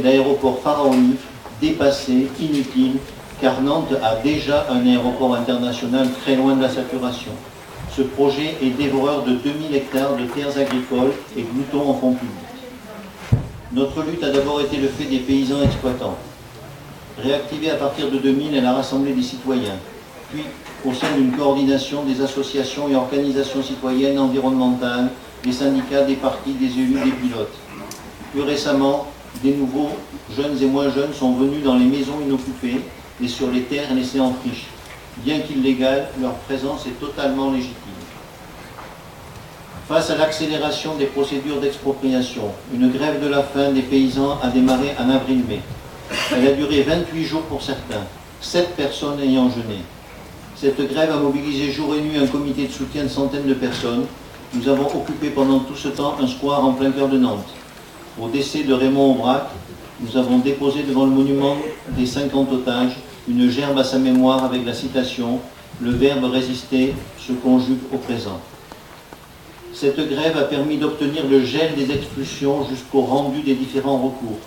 d'aéroports pharaoniques, dépassés, inutiles, car Nantes a déjà un aéroport international très loin de la saturation. Ce projet est dévoreur de 2000 hectares de terres agricoles et glouton en fonds publics. Notre lutte a d'abord été le fait des paysans exploitants. Réactivée à partir de 2000, elle a rassemblé des citoyens, puis au sein d'une coordination des associations et organisations citoyennes environnementales, des syndicats, des partis, des élus, des pilotes. Plus récemment, des nouveaux, jeunes et moins jeunes, sont venus dans les maisons inoccupées et sur les terres laissées en friche. Bien qu'illégales, leur présence est totalement légitime. Face à l'accélération des procédures d'expropriation, une grève de la faim des paysans a démarré en avril-mai. Elle a duré 28 jours pour certains, 7 personnes ayant jeûné. Cette grève a mobilisé jour et nuit un comité de soutien de centaines de personnes. Nous avons occupé pendant tout ce temps un square en plein cœur de Nantes. Au décès de Raymond Aubrac, nous avons déposé devant le monument des 50 otages une gerbe à sa mémoire avec la citation « Le verbe résister se conjugue au présent ». Cette grève a permis d'obtenir le gel des expulsions jusqu'au rendu des différents recours,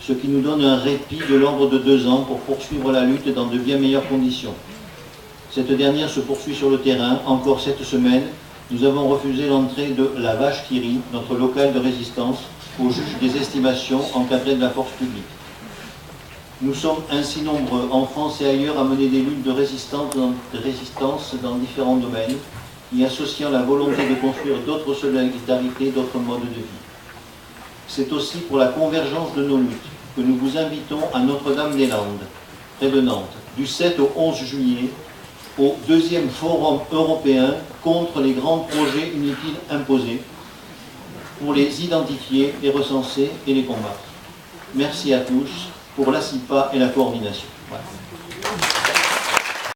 ce qui nous donne un répit de l'ordre de 2 ans pour poursuivre la lutte dans de bien meilleures conditions. Cette dernière se poursuit sur le terrain. Encore cette semaine, nous avons refusé l'entrée de la Vache qui rit, notre local de résistance, au juge des estimations encadré de la force publique. Nous sommes ainsi nombreux, en France et ailleurs, à mener des luttes de résistance dans différents domaines, y associant la volonté de construire d'autres solidarités, d'autres modes de vie. C'est aussi pour la convergence de nos luttes que nous vous invitons à Notre-Dame-des-Landes, près de Nantes, du 7 au 11 juillet, au 2e Forum européen contre les grands projets inutiles imposés, pour les identifier, les recenser et les combattre. Merci à tous pour la CIPA et la coordination. Voilà.